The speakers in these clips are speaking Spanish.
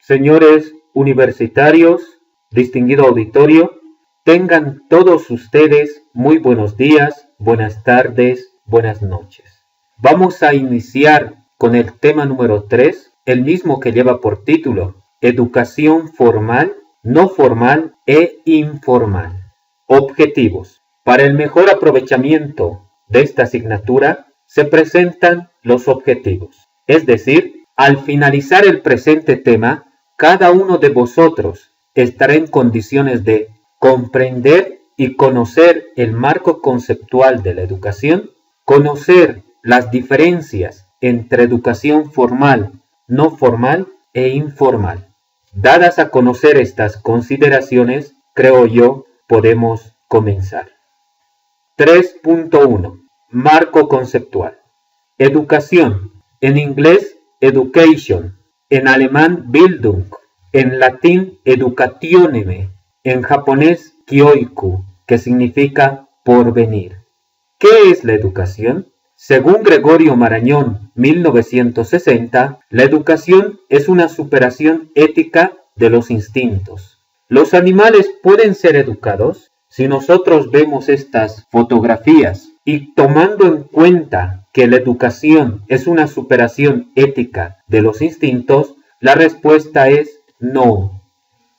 Señores universitarios, distinguido auditorio, tengan todos ustedes muy buenos días, buenas tardes, buenas noches. Vamos a iniciar con el tema número 3, el mismo que lleva por título Educación formal, no formal e informal. Objetivos. Para el mejor aprovechamiento de esta asignatura se presentan los objetivos. Es decir, al finalizar el presente tema, cada uno de vosotros estará en condiciones de comprender y conocer el marco conceptual de la educación, conocer las diferencias entre educación formal, no formal e informal. Dadas a conocer estas consideraciones, creo yo, podemos comenzar. 3.1. Marco conceptual. Educación. En inglés, education. En alemán, Bildung. En latín, educationem. En japonés, kyoiku, que significa porvenir. ¿Qué es la educación? Según Gregorio Marañón, 1960, la educación es una superación ética de los instintos. ¿Los animales pueden ser educados? Si nosotros vemos estas fotografías y tomando en cuenta que la educación es una superación ética de los instintos, la respuesta es no.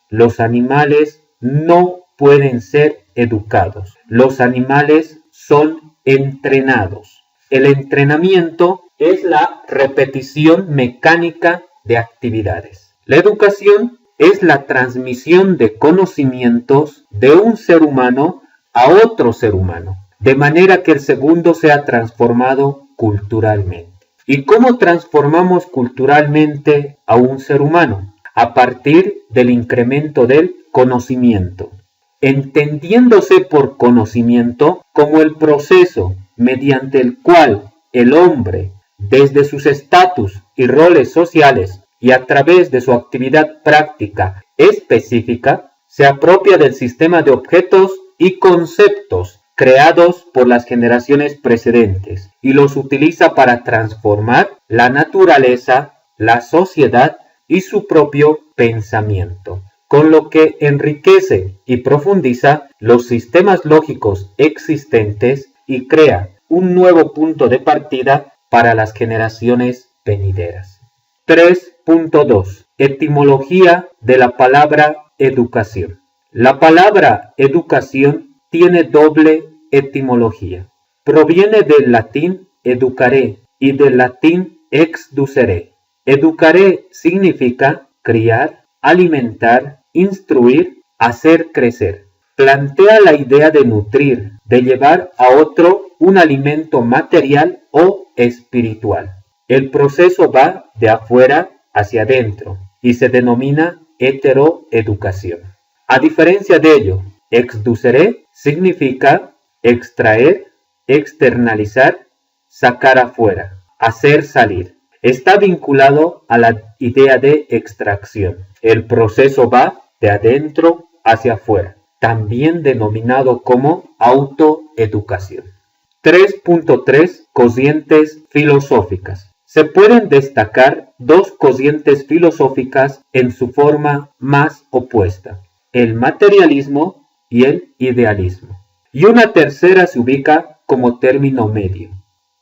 Los animales no pueden ser educados. Los animales son entrenados. El entrenamiento es la repetición mecánica de actividades. La educación es la transmisión de conocimientos de un ser humano a otro ser humano, de manera que el segundo sea transformado culturalmente. ¿Y cómo transformamos culturalmente a un ser humano? A partir del incremento del conocimiento, entendiéndose por conocimiento como el proceso mediante el cual el hombre, desde sus estatus y roles sociales y a través de su actividad práctica específica, se apropia del sistema de objetos y conceptos creados por las generaciones precedentes y los utiliza para transformar la naturaleza, la sociedad y su propio pensamiento, con lo que enriquece y profundiza los sistemas lógicos existentes y crea un nuevo punto de partida para las generaciones venideras. 3.2. Etimología de la palabra educación. La palabra educación tiene doble etimología. Proviene del latín educaré y del latín exducere. Educaré significa criar, alimentar, instruir, hacer crecer. Plantea la idea de nutrir, de llevar a otro un alimento material o espiritual. El proceso va de afuera hacia adentro y se denomina heteroeducación. A diferencia de ello, exducere significa extraer, externalizar, sacar afuera, hacer salir. Está vinculado a la idea de extracción. El proceso va de adentro hacia afuera, también denominado como autoeducación. 3.3. Cocientes filosóficas. Se pueden destacar dos corrientes filosóficas en su forma más opuesta, el materialismo y el idealismo. Y una tercera se ubica como término medio,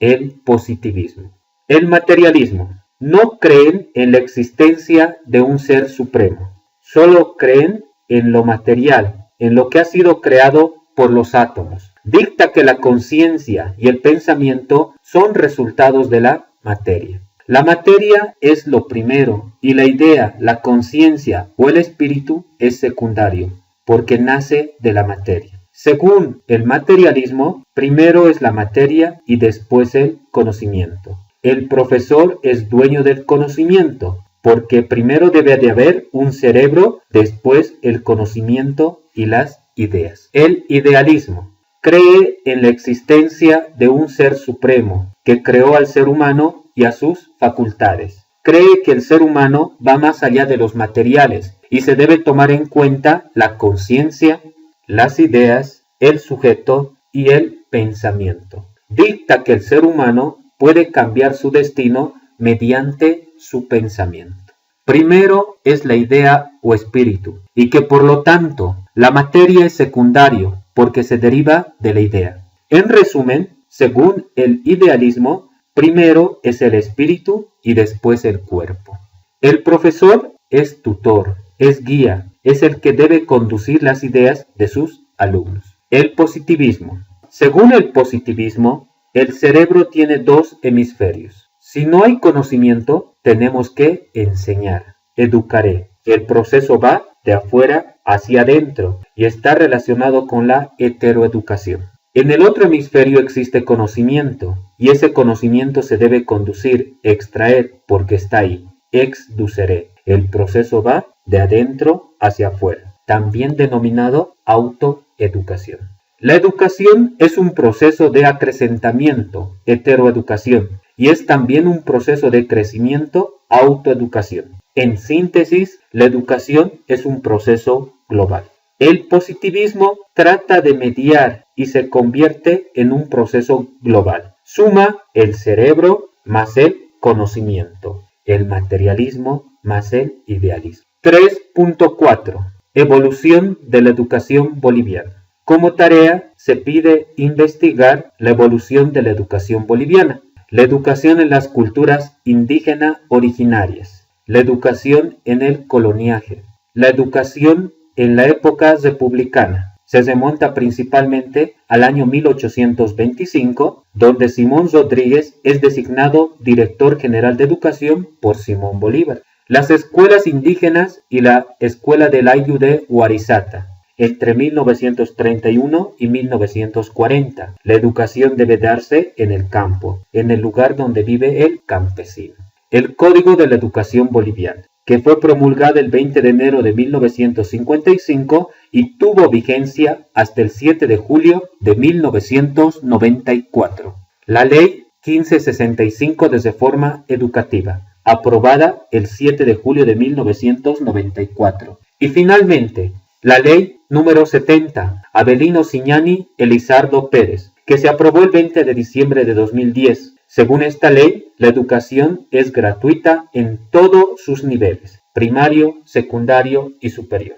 el positivismo. El materialismo. No creen en la existencia de un ser supremo, solo creen en lo material, en lo que ha sido creado por los átomos. Dicta que la conciencia y el pensamiento son resultados de la materia. La materia es lo primero y la idea, la conciencia o el espíritu es secundario, porque nace de la materia. Según el materialismo, primero es la materia y después el conocimiento. El profesor es dueño del conocimiento, porque primero debe de haber un cerebro, después el conocimiento y las ideas. El idealismo cree en la existencia de un ser supremo que creó al ser humano y a sus facultades. Cree que el ser humano va más allá de los materiales y se debe tomar en cuenta la conciencia, las ideas, el sujeto y el pensamiento. Dicta que el ser humano puede cambiar su destino mediante su pensamiento. primero es la idea o espíritu, y que por lo tanto la materia es secundario porque se deriva de la idea. En resumen, según el idealismo, primero es el espíritu y después el cuerpo. El profesor es tutor, es guía, es el que debe conducir las ideas de sus alumnos. El positivismo. Según el positivismo, el cerebro tiene dos hemisferios. Si no hay conocimiento, tenemos que enseñar. Educaré. El proceso va de afuera hacia adentro y está relacionado con la heteroeducación. En el otro hemisferio existe conocimiento y ese conocimiento se debe conducir, extraer, porque está ahí. Exduceré. El proceso va de adentro hacia afuera, también denominado autoeducación. La educación es un proceso de acrecentamiento, heteroeducación, y es también un proceso de crecimiento, autoeducación. En síntesis, la educación es un proceso global. El positivismo trata de mediar y se convierte en un proceso global. Suma el cerebro más el conocimiento, el materialismo más el idealismo. 3.4. Evolución de la educación boliviana. Como tarea se pide investigar la evolución de la educación boliviana, la educación en las culturas indígenas originarias, la educación en el coloniaje, la educación en la época republicana. Se remonta principalmente al año 1825, donde Simón Rodríguez es designado director general de educación por Simón Bolívar. Las escuelas indígenas y la escuela del Ayllu de Huarizata. Entre 1931 y 1940, la educación debe darse en el campo, en el lugar donde vive el campesino. El Código de la Educación Boliviana, que fue promulgado el 20 de enero de 1955 y tuvo vigencia hasta el 7 de julio de 1994. La Ley 1565 de Reforma Educativa, aprobada el 7 de julio de 1994. Y finalmente, la Ley número 70, Avelino Siñani Elizardo Pérez, que se aprobó el 20 de diciembre de 2010. Según esta ley, la educación es gratuita en todos sus niveles, primario, secundario y superior.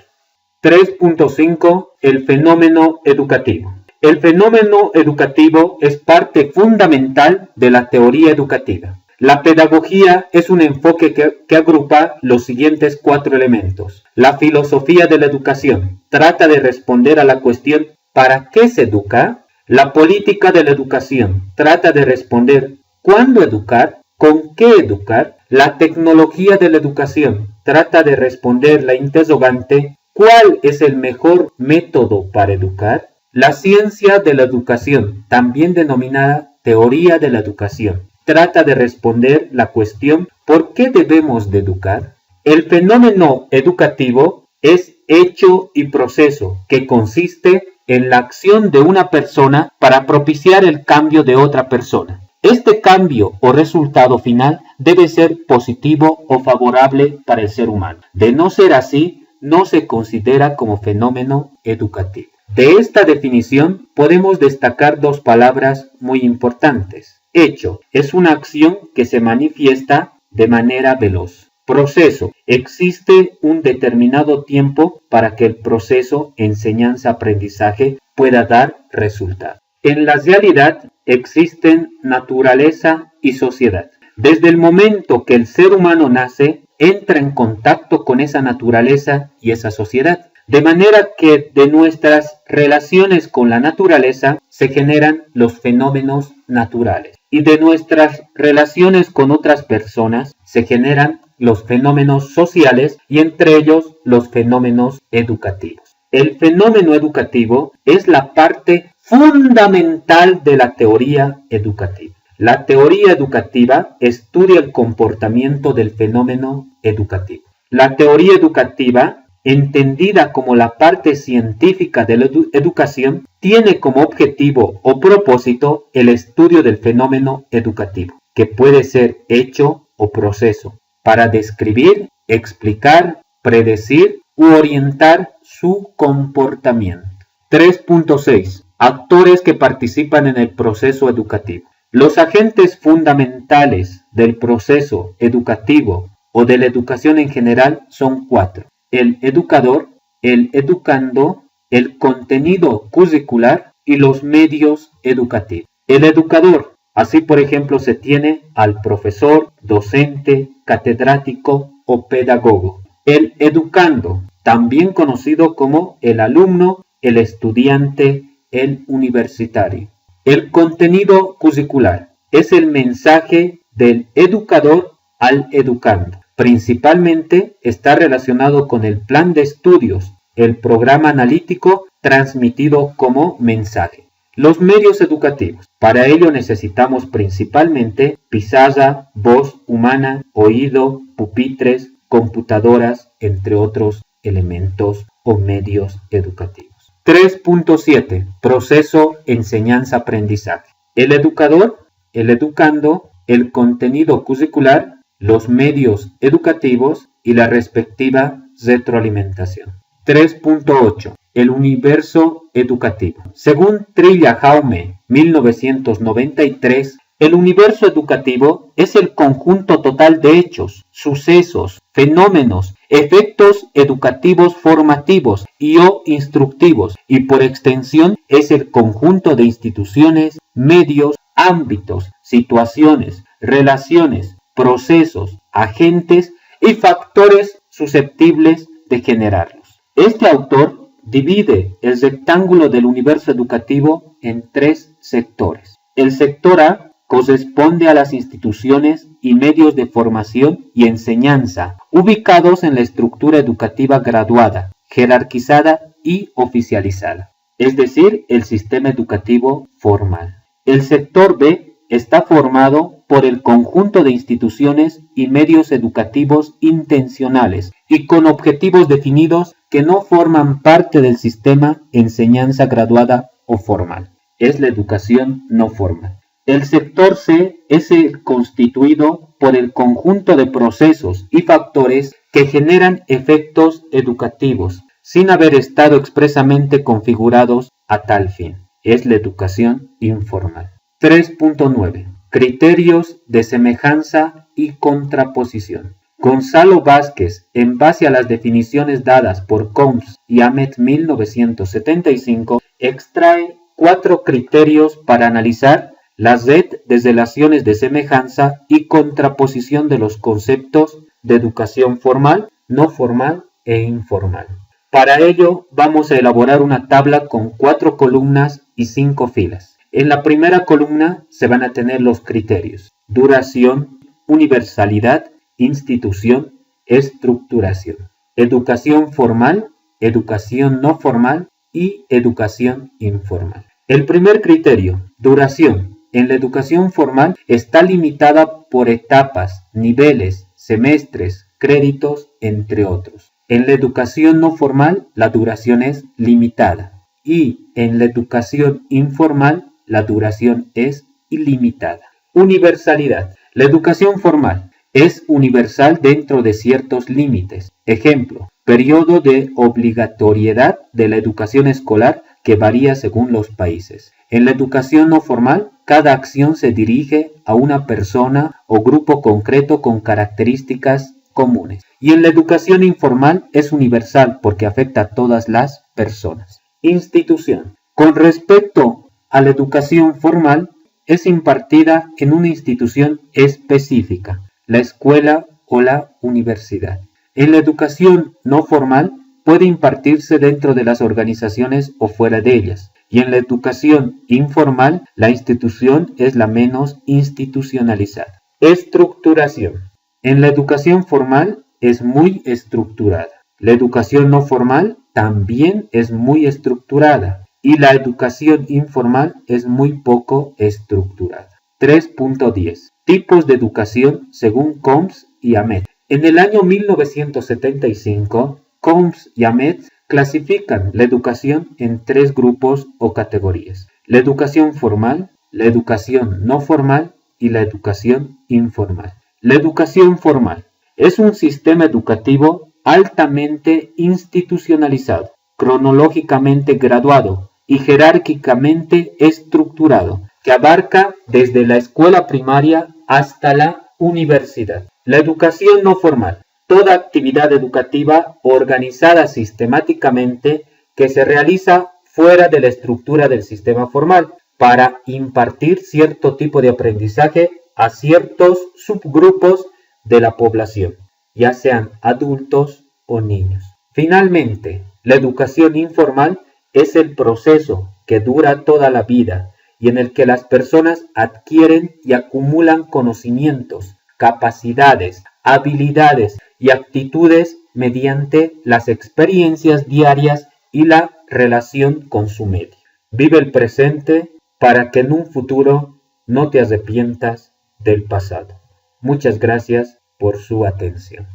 3.5. El fenómeno educativo. El fenómeno educativo es parte fundamental de la teoría educativa. La pedagogía es un enfoque que agrupa los siguientes 4 elementos. La filosofía de la educación trata de responder a la cuestión ¿para qué se educa? La política de la educación trata de responder ¿cuándo educar? ¿Con qué educar? La tecnología de la educación trata de responder la interrogante ¿cuál es el mejor método para educar? La ciencia de la educación, también denominada teoría de la educación, trata de responder la cuestión ¿por qué debemos de educar? El fenómeno educativo es hecho y proceso que consiste en la acción de una persona para propiciar el cambio de otra persona. Este cambio o resultado final debe ser positivo o favorable para el ser humano. De no ser así, no se considera como fenómeno educativo. De esta definición podemos destacar 2 palabras muy importantes. Hecho es una acción que se manifiesta de manera veloz. Proceso. Existe un determinado tiempo para que el proceso enseñanza-aprendizaje pueda dar resultado. En la realidad existen naturaleza y sociedad. Desde el momento que el ser humano nace, entra en contacto con esa naturaleza y esa sociedad. De manera que de nuestras relaciones con la naturaleza se generan los fenómenos naturales. Y de nuestras relaciones con otras personas se generan los fenómenos sociales y entre ellos los fenómenos educativos. El fenómeno educativo es la parte fundamental de la teoría educativa. La teoría educativa estudia el comportamiento del fenómeno educativo. La teoría educativa, entendida como la parte científica de la educación, tiene como objetivo o propósito el estudio del fenómeno educativo, que puede ser hecho o proceso, para describir, explicar, predecir u orientar su comportamiento. 3.6. Actores que participan en el proceso educativo. Los agentes fundamentales del proceso educativo o de la educación en general son 4: el educador, el educando, el contenido curricular y los medios educativos. El educador, así por ejemplo se tiene al profesor, docente, catedrático o pedagogo. El educando, también conocido como el alumno, el estudiante, el universitario. El contenido curricular es el mensaje del educador al educando. Principalmente está relacionado con el plan de estudios, el programa analítico transmitido como mensaje. Los medios educativos. Para ello necesitamos principalmente pizarra, voz humana, oído, pupitres, computadoras, entre otros elementos o medios educativos. 3.7. Proceso enseñanza-aprendizaje. El educador, el educando, el contenido curricular, los medios educativos y la respectiva retroalimentación. 3.8. El universo educativo. Según Trilla Jaume, 1993, el universo educativo es el conjunto total de hechos, sucesos, fenómenos, efectos educativos formativos y o instructivos, y por extensión es el conjunto de instituciones, medios, ámbitos, situaciones, relaciones, procesos, agentes y factores susceptibles de generarlos. Este autor divide el rectángulo del universo educativo en 3 sectores. El sector A corresponde a las instituciones y medios de formación y enseñanza ubicados en la estructura educativa graduada, jerarquizada y oficializada, es decir, el sistema educativo formal. El sector B está formado por el conjunto de instituciones y medios educativos intencionales y con objetivos definidos que no forman parte del sistema enseñanza graduada o formal. Es la educación no formal. El sector C es constituido por el conjunto de procesos y factores que generan efectos educativos sin haber estado expresamente configurados a tal fin. Es la educación informal. 3.9. Criterios de semejanza y contraposición. Gonzalo Vázquez, en base a las definiciones dadas por Combs y Ahmed 1975, extrae 4 criterios para analizar la red de relaciones de semejanza y contraposición de los conceptos de educación formal, no formal e informal. Para ello vamos a elaborar una tabla con 4 columnas y 5 filas. En la primera columna se van a tener los criterios: duración, universalidad, institución, estructuración, educación formal, educación no formal y educación informal. El primer criterio, duración. En la educación formal está limitada por etapas, niveles, semestres, créditos, entre otros. En la educación no formal la duración es limitada y en la educación informal la duración es ilimitada. Universalidad. La educación formal es universal dentro de ciertos límites. Ejemplo, periodo de obligatoriedad de la educación escolar que varía según los países. En la educación no formal, cada acción se dirige a una persona o grupo concreto con características comunes. Y en la educación informal es universal porque afecta a todas las personas. Institución. Con respecto a la educación formal, es impartida en una institución específica, la escuela o la universidad. En la educación no formal puede impartirse dentro de las organizaciones o fuera de ellas. Y en la educación informal, la institución es la menos institucionalizada. Estructuración. En la educación formal es muy estructurada. La educación no formal también es muy estructurada. Y la educación informal es muy poco estructurada. 3.10. Tipos de educación según Combs y Ahmed. En el año 1975, Combs y Ahmed clasifican la educación en 3 grupos o categorías: la educación formal, la educación no formal y la educación informal. La educación formal es un sistema educativo altamente institucionalizado, cronológicamente graduado y jerárquicamente estructurado, que abarca desde la escuela primaria hasta la universidad. La educación no formal. Toda actividad educativa organizada sistemáticamente que se realiza fuera de la estructura del sistema formal para impartir cierto tipo de aprendizaje a ciertos subgrupos de la población, ya sean adultos o niños. Finalmente, la educación informal es el proceso que dura toda la vida y en el que las personas adquieren y acumulan conocimientos, capacidades, habilidades y actitudes mediante las experiencias diarias y la relación con su medio. Vive el presente para que en un futuro no te arrepientas del pasado. Muchas gracias por su atención.